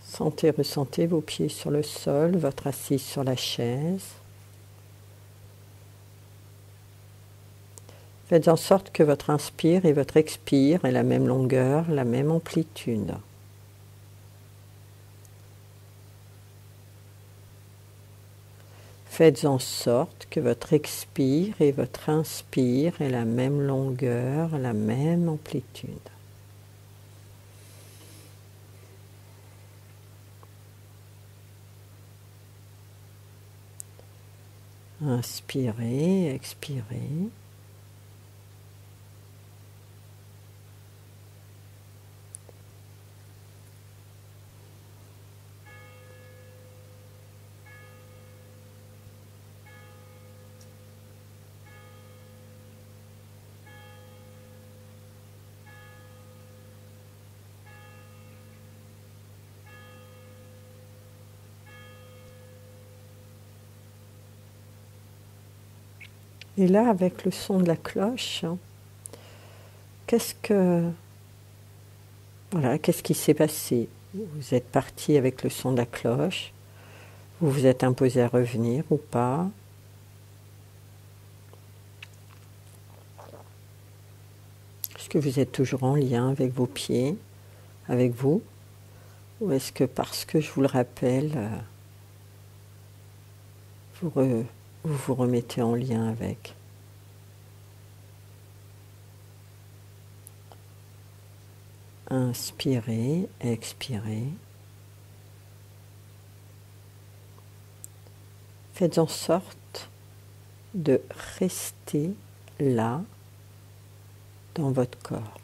Sentez, ressentez vos pieds sur le sol, votre assise sur la chaise. Faites en sorte que votre inspire et votre expire aient la même longueur, la même amplitude. Faites en sorte que votre expire et votre inspire aient la même longueur, la même amplitude. Inspirez, expirez. Et là, avec le son de la cloche, qu'est-ce qui s'est passé? Vous êtes parti avec le son de la cloche, vous vous êtes imposé à revenir ou pas? Est-ce que vous êtes toujours en lien avec vos pieds, avec vous? Ou est-ce que parce que je vous le rappelle, vous vous remettez en lien avec? Inspirez, expirez. Faites en sorte de rester là, dans votre corps.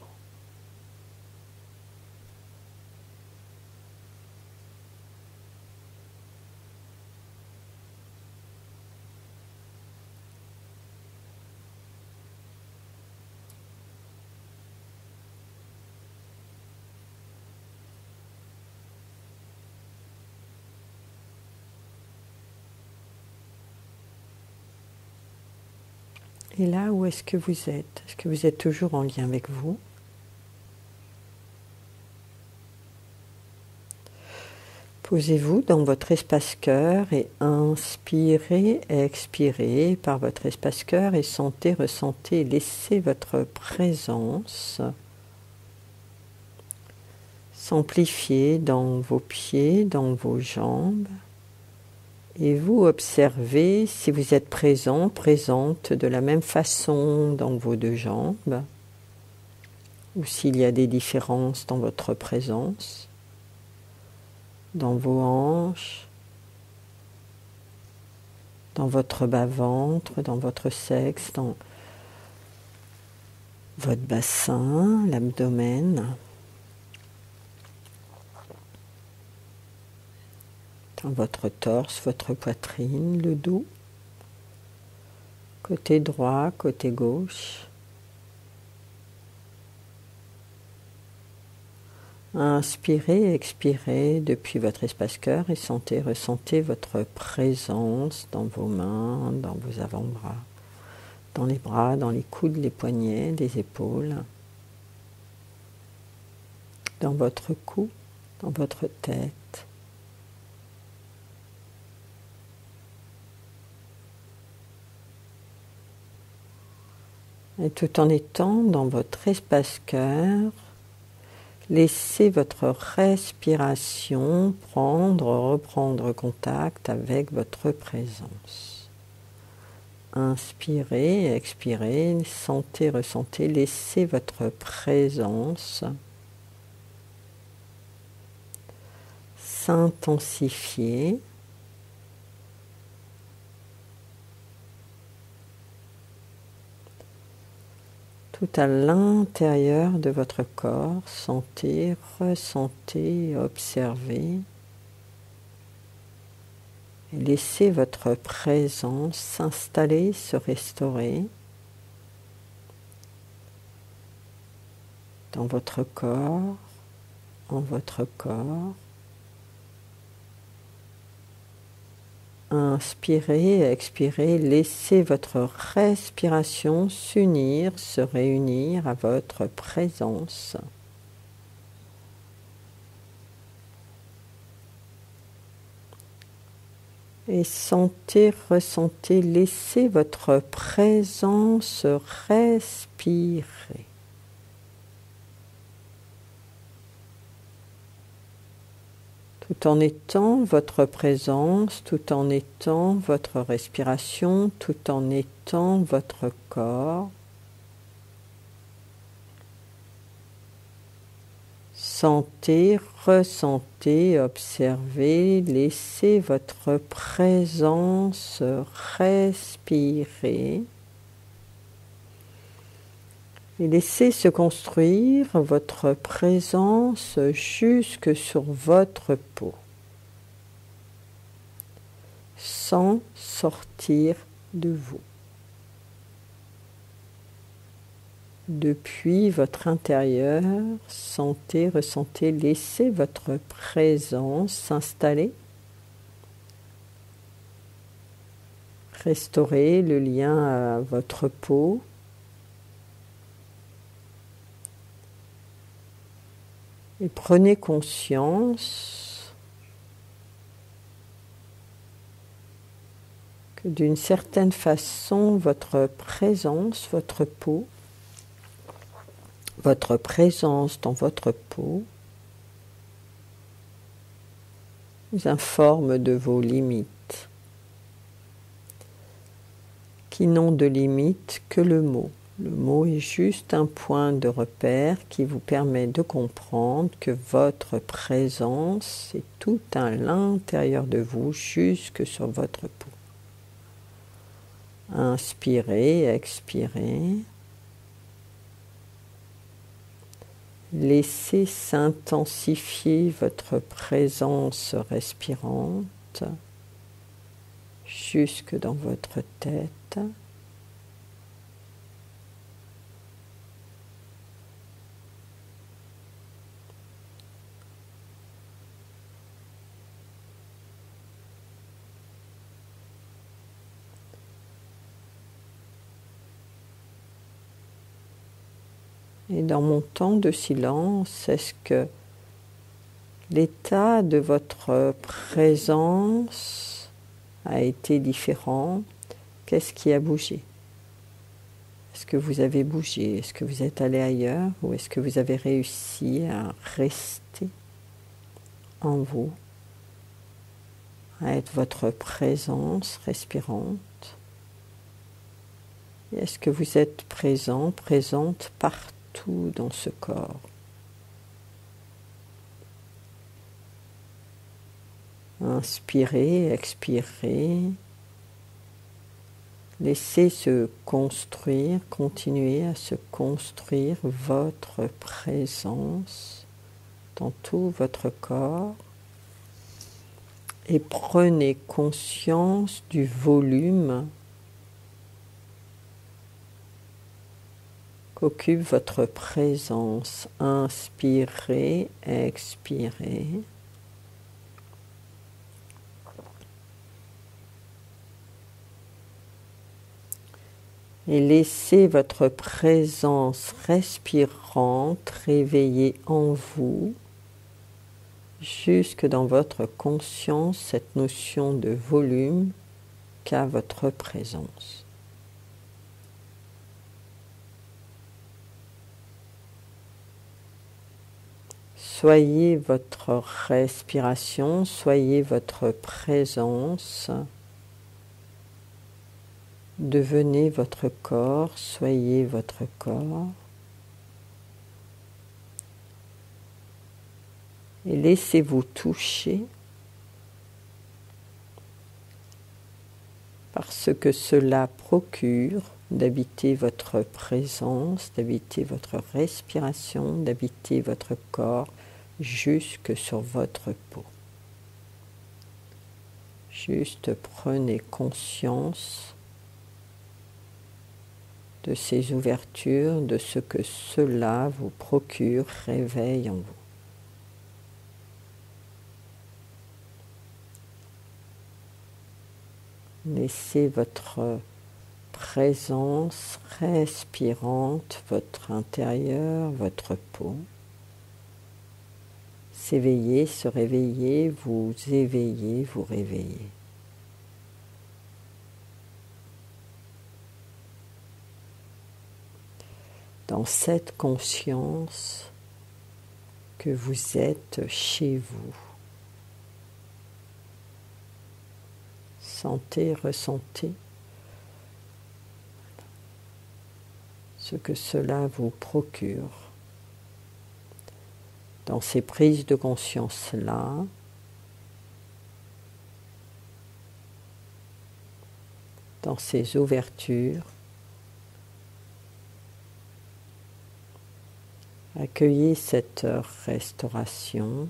Et là, où est-ce que vous êtes? Est-ce que vous êtes toujours en lien avec vous? Posez-vous dans votre espace-cœur et inspirez, expirez par votre espace-cœur et sentez, ressentez, laissez votre présence s'amplifier dans vos pieds, dans vos jambes. Et vous observez si vous êtes présent, présente de la même façon dans vos deux jambes, ou s'il y a des différences dans votre présence, dans vos hanches, dans votre bas-ventre, dans votre sexe, dans votre bassin, l'abdomen, dans votre torse, votre poitrine, le dos, côté droit, côté gauche. Inspirez, expirez depuis votre espace-cœur et sentez, ressentez votre présence dans vos mains, dans vos avant-bras, dans les bras, dans les coudes, les poignets, les épaules, dans votre cou, dans votre tête. Et tout en étant dans votre espace-cœur, laissez votre respiration reprendre contact avec votre présence. Inspirez, expirez, sentez, ressentez, laissez votre présence s'intensifier. Tout à l'intérieur de votre corps, sentez, ressentez, observez. Et laissez votre présence s'installer, se restaurer dans votre corps, en votre corps. Inspirez, expirez, laissez votre respiration s'unir, se réunir à votre présence. Et sentez, ressentez, laissez votre présence respirer. Tout en étant votre présence, tout en étant votre respiration, tout en étant votre corps. Sentez, ressentez, observez, laissez votre présence respirer et laissez se construire votre présence jusque sur votre peau, sans sortir de vous. Depuis votre intérieur, sentez, ressentez, laissez votre présence s'installer. Restaurez le lien à votre peau. Et prenez conscience que d'une certaine façon, votre présence, votre peau, votre présence dans votre peau vous informe de vos limites, qui n'ont de limite que le mot. Le mot est juste un point de repère qui vous permet de comprendre que votre présence est tout à l'intérieur de vous, jusque sur votre peau. Inspirez, expirez. Laissez s'intensifier votre présence respirante jusque dans votre tête. Et dans mon temps de silence, est-ce que l'état de votre présence a été différent? Qu'est-ce qui a bougé? Est-ce que vous avez bougé? Est-ce que vous êtes allé ailleurs? Ou est-ce que vous avez réussi à rester en vous, à être votre présence respirante? Et est-ce que vous êtes présent, présente partout dans ce corps? Inspirez, expirez. Laissez se construire, continuez à se construire votre présence dans tout votre corps. Et prenez conscience du volume qu'occupe votre présence. Inspirez, expirez. Et laissez votre présence respirante réveiller en vous, jusque dans votre conscience, cette notion de volume qu'a votre présence. Soyez votre respiration, soyez votre présence. Devenez votre corps, soyez votre corps. Et laissez-vous toucher par ce que cela procure d'habiter votre présence, d'habiter votre respiration, d'habiter votre corps jusque sur votre peau. Juste prenez conscience de ces ouvertures, de ce que cela vous procure, réveille en vous. Laissez votre présence respirante, votre intérieur, votre peau, s'éveiller, se réveiller, vous éveiller, vous réveiller. dans cette conscience que vous êtes chez vous. Sentez, ressentez ce que cela vous procure. Dans ces prises de conscience-là, dans ces ouvertures, accueillez cette restauration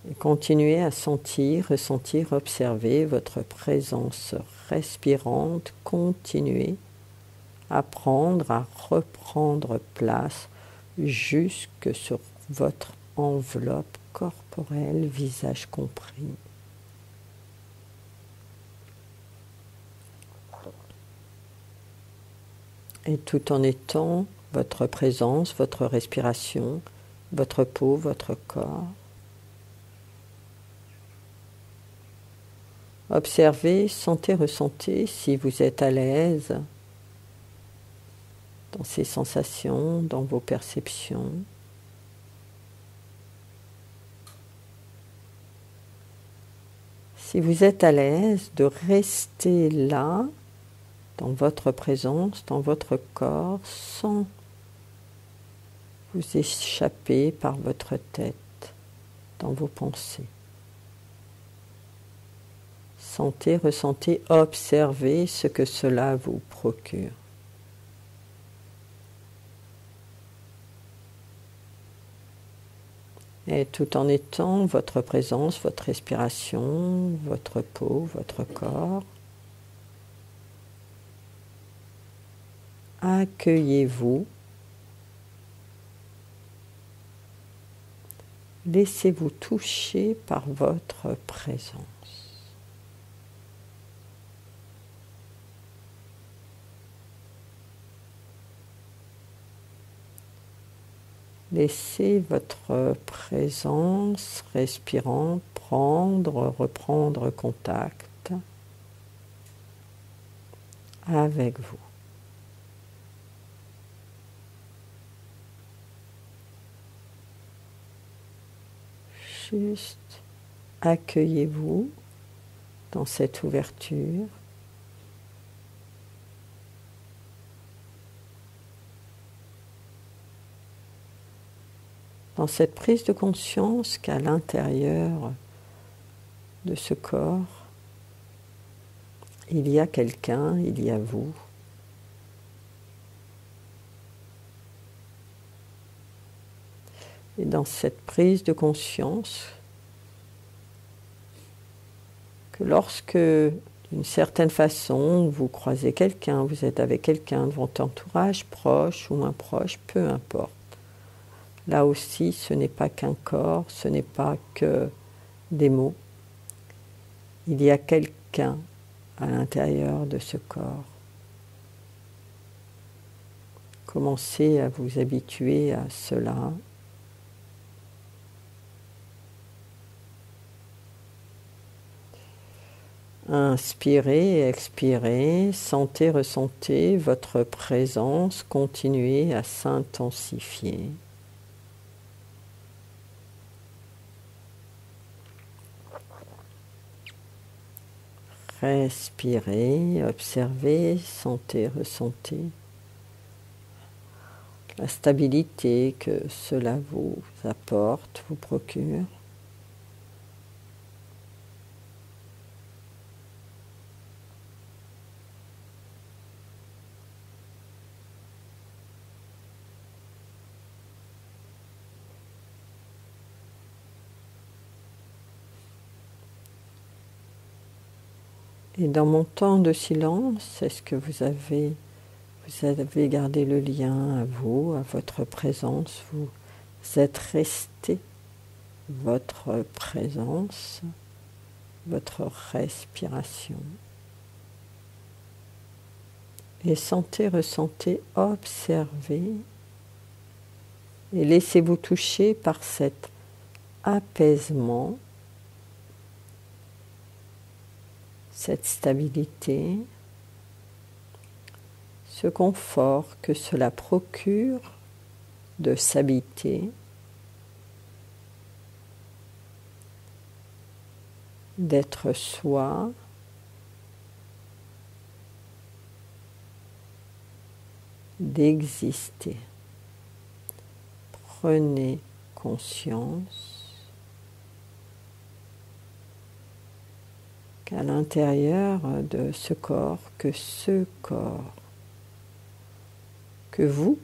et continuez à sentir, ressentir, observer votre présence respirante. Continuez à prendre, à reprendre place jusque sur votre enveloppe corporelle, visage compris. Et tout en étant votre présence, votre respiration, votre peau, votre corps. Observez, sentez, ressentez si vous êtes à l'aise dans ces sensations, dans vos perceptions. Si vous êtes à l'aise de rester là, dans votre présence, dans votre corps, sans vous échapper par votre tête, dans vos pensées. Sentez, ressentez, observez ce que cela vous procure. Et tout en étant votre présence, votre respiration, votre peau, votre corps, accueillez-vous, laissez-vous toucher par votre présence. Laissez votre présence respirante reprendre contact avec vous. Juste accueillez-vous dans cette ouverture. Dans cette prise de conscience qu'à l'intérieur de ce corps, il y a quelqu'un, il y a vous. Et dans cette prise de conscience, que lorsque, d'une certaine façon, vous croisez quelqu'un, vous êtes avec quelqu'un de votre entourage, proche ou moins proche, peu importe. Là aussi, ce n'est pas qu'un corps, ce n'est pas que des mots. Il y a quelqu'un à l'intérieur de ce corps. Commencez à vous habituer à cela. Inspirez, expirez, sentez, ressentez votre présence, continuez à s'intensifier. Respirez, observez, sentez, ressentez la stabilité que cela vous apporte, vous procure. Et dans mon temps de silence, est-ce que vous avez gardé le lien à vous, à votre présence, vous êtes resté votre présence, votre respiration. Et sentez, ressentez, observez et laissez-vous toucher par cet apaisement, cette stabilité, ce confort que cela procure de s'habiter, d'être soi, d'exister. Prenez conscience qu'à l'intérieur de ce corps, que vous,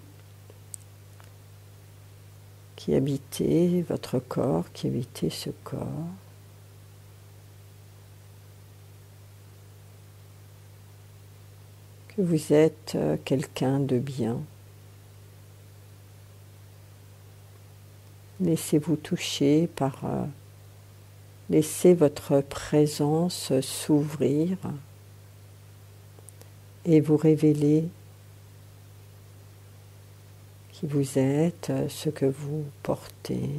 qui habitez votre corps, qui habitez ce corps, que vous êtes quelqu'un de bien. Laissez-vous toucher par... laissez votre présence s'ouvrir et vous révéler qui vous êtes, ce que vous portez.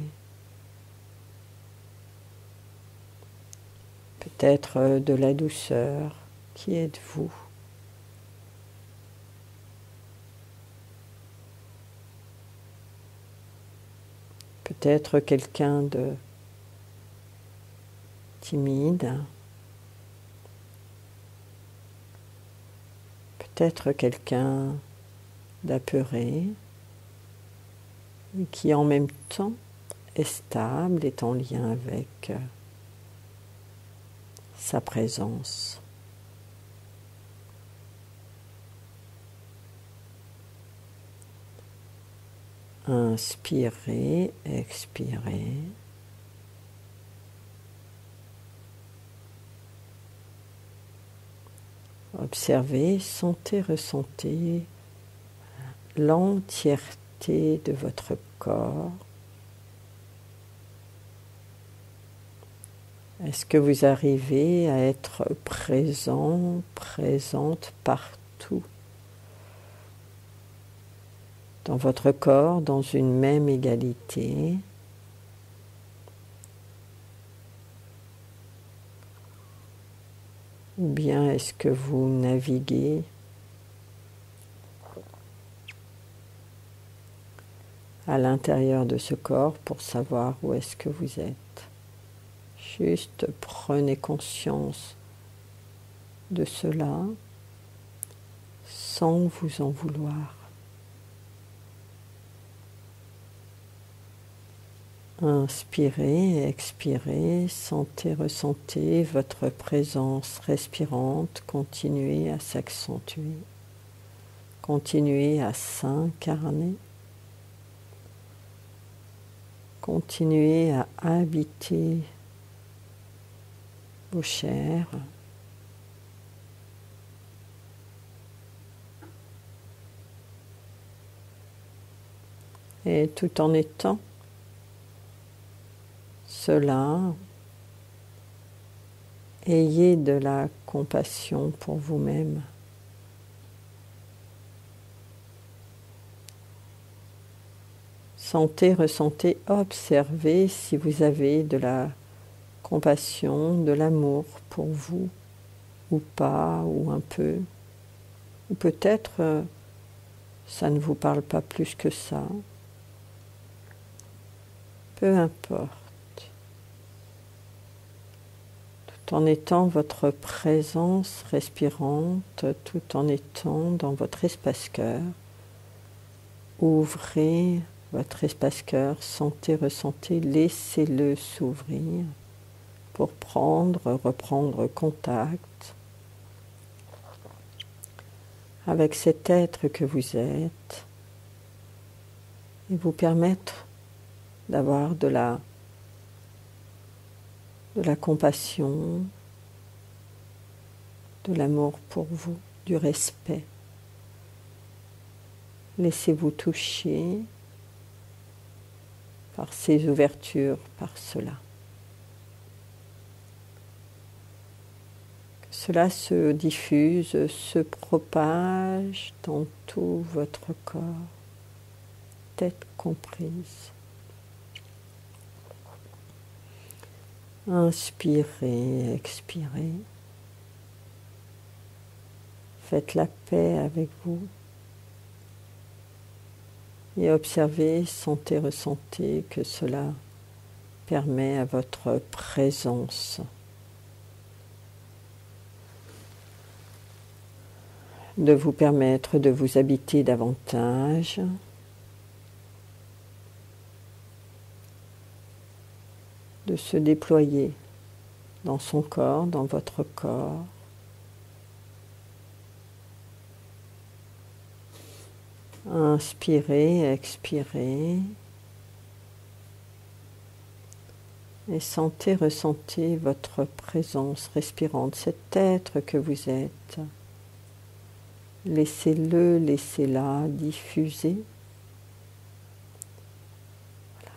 Peut-être de la douceur. Qui êtes-vous ? Peut-être quelqu'un de timide, peut-être quelqu'un d'apeuré, et qui en même temps est stable, est en lien avec sa présence. Inspirez, expirez. Observez, sentez, ressentez l'entièreté de votre corps. Est-ce que vous arrivez à être présent, présente partout dans votre corps, dans une même égalité ? Ou bien est-ce que vous naviguez à l'intérieur de ce corps pour savoir où est-ce que vous êtes ? Juste prenez conscience de cela sans vous en vouloir. Inspirez, expirez, sentez, ressentez votre présence respirante, continuez à s'accentuer, continuez à s'incarner, continuez à habiter vos chairs. Et tout en étant cela, ayez de la compassion pour vous-même. Sentez, ressentez, observez si vous avez de la compassion, de l'amour pour vous, ou pas, ou un peu. Ou peut-être ça ne vous parle pas plus que ça. Peu importe. Tout en étant votre présence respirante, tout en étant dans votre espace-cœur, ouvrez votre espace-cœur, sentez, ressentez, laissez-le s'ouvrir pour reprendre contact avec cet être que vous êtes et vous permettre d'avoir de la compassion, de l'amour pour vous, du respect. Laissez-vous toucher par ces ouvertures, par cela. Que cela se diffuse, se propage dans tout votre corps, tête comprise. Inspirez, expirez. Faites la paix avec vous, Et observez, sentez, ressentez que cela permet à votre présence de vous permettre de vous habiter davantage, de se déployer dans son corps, dans votre corps. Inspirez, expirez. Et sentez, ressentez votre présence respirante, cet être que vous êtes. Laissez-le, laissez-la diffuser. Voilà.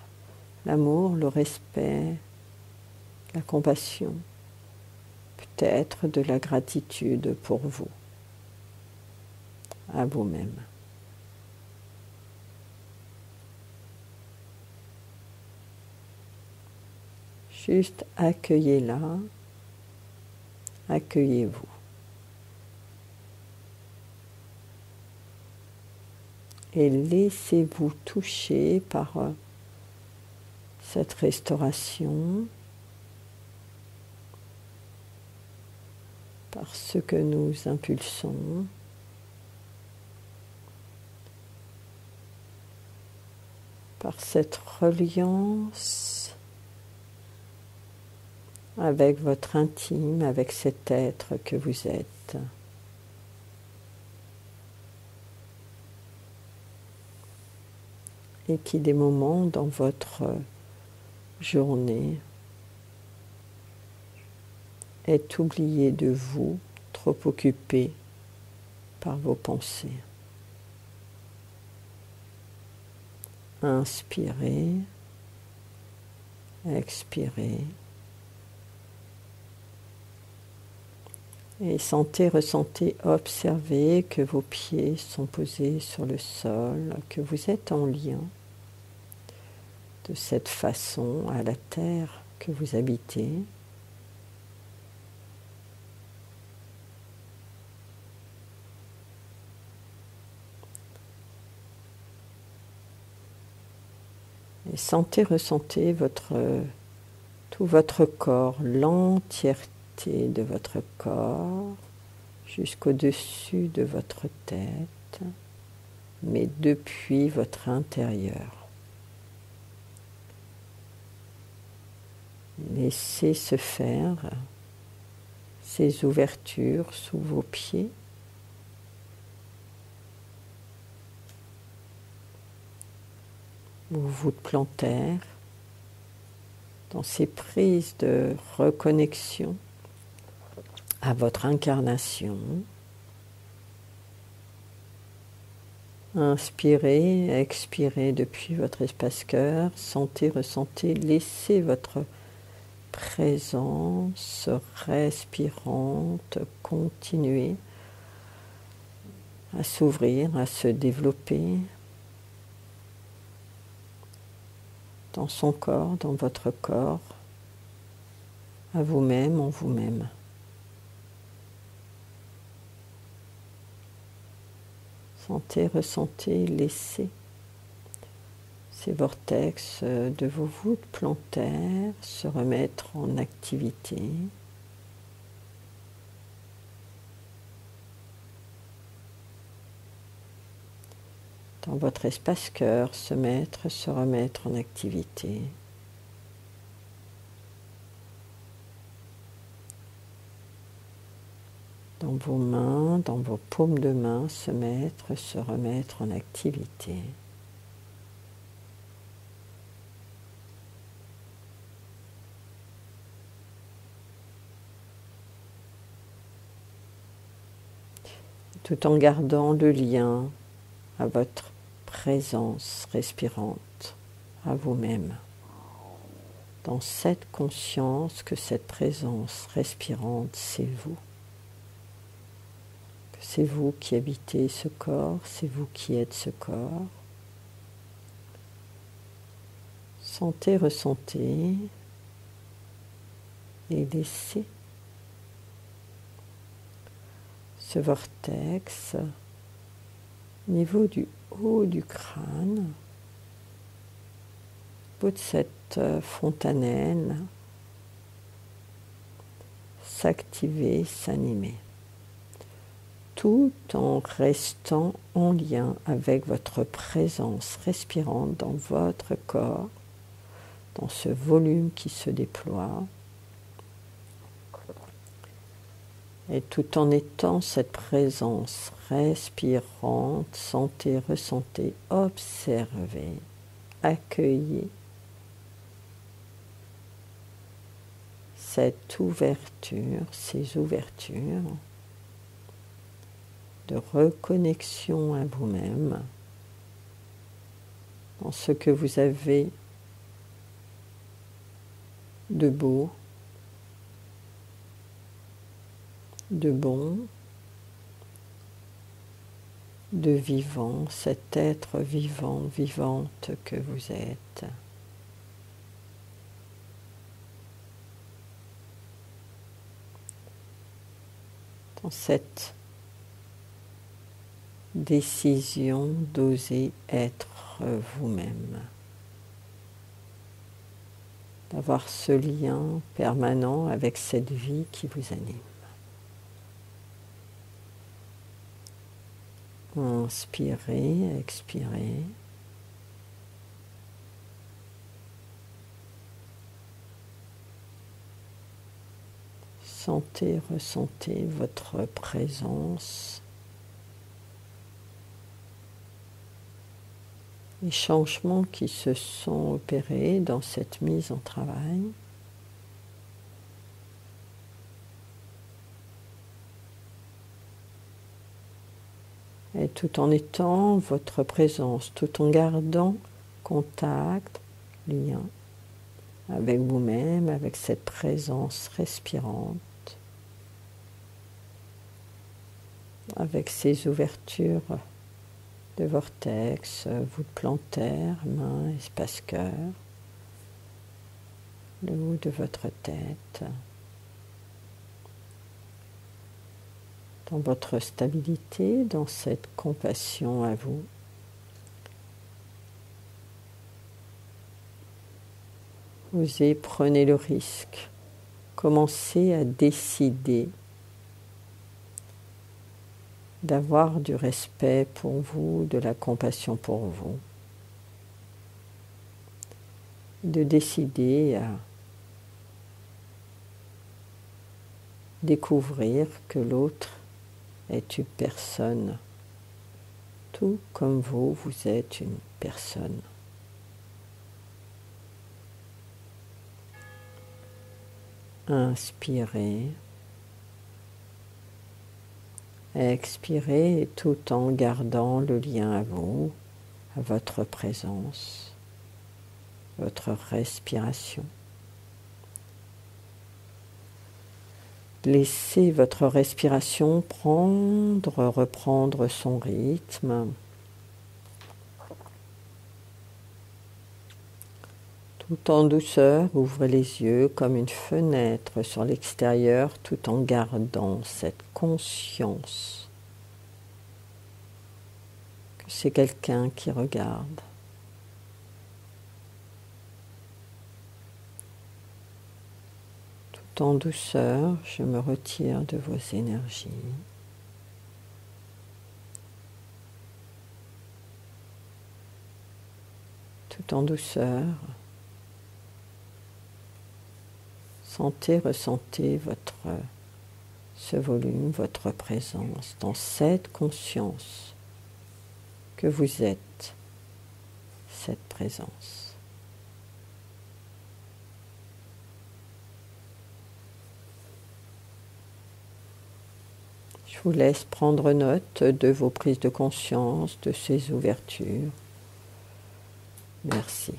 L'amour, le respect, la compassion, peut-être de la gratitude pour vous, à vous-même. Juste accueillez-la, accueillez-vous. Et laissez-vous toucher par cette restauration, par ce que nous impulsons, par cette reliance avec votre intime, avec cet être que vous êtes. Et qui, des moments dans votre journée, est oublié de vous, trop occupé par vos pensées. Inspirez, expirez. Et sentez, ressentez, observez que vos pieds sont posés sur le sol, que vous êtes en lien de cette façon à la terre que vous habitez. Et sentez, ressentez tout votre corps, l'entièreté de votre corps jusqu'au-dessus de votre tête, mais depuis votre intérieur. Laissez se faire ces ouvertures sous vos pieds. Vos voûtes plantaires, dans ces prises de reconnexion à votre incarnation. Inspirez, expirez depuis votre espace-cœur, sentez, ressentez, laissez votre présence respirante continuer à s'ouvrir, à se développer dans son corps, dans votre corps, à vous-même, en vous-même. Sentez, ressentez, laissez ces vortex de vos voûtes plantaires se remettre en activité. Dans votre espace-cœur, se remettre en activité. Dans vos mains, dans vos paumes de main, se remettre en activité. Tout en gardant le lien à votre présence respirante, à vous-même. Dans cette conscience que cette présence respirante, c'est vous. Que c'est vous qui habitez ce corps, c'est vous qui êtes ce corps. Sentez, ressentez et laissez ce vortex Au niveau du haut du crâne, au bout de cette fontanelle, s'activer, s'animer, tout en restant en lien avec votre présence respirante dans votre corps, dans ce volume qui se déploie, et tout en étant cette présence respirante, sentez, ressentez, observez, accueillez cette ouverture, ces ouvertures de reconnexion à vous-même, dans ce que vous avez de beau, de bon, de vivant, cet être vivant, vivante que vous êtes. Dans cette décision d'oser être vous-même, d'avoir ce lien permanent avec cette vie qui vous anime. Inspirez, expirez. Sentez, ressentez votre présence. Les changements qui se sont opérés dans cette mise en travail. Et tout en étant votre présence, tout en gardant contact, lien avec vous-même, avec cette présence respirante, avec ces ouvertures de vortex, voûte plantaire, main, espace cœur, le haut de votre tête, dans votre stabilité, dans cette compassion à vous. Osez, prenez le risque, commencez à décider d'avoir du respect pour vous, de la compassion pour vous, de décider à découvrir que l'autre est une personne, tout comme vous, vous êtes une personne. Inspirez. Expirez tout en gardant le lien à vous, à votre présence, votre respiration. Laissez votre respiration reprendre son rythme. Tout en douceur, ouvrez les yeux comme une fenêtre sur l'extérieur, tout en gardant cette conscience que c'est quelqu'un qui regarde. Tout en douceur, je me retire de vos énergies. Tout en douceur, sentez, ressentez ce volume, votre présence dans cette conscience que vous êtes, cette présence. Je vous laisse prendre note de vos prises de conscience, de ces ouvertures. Merci.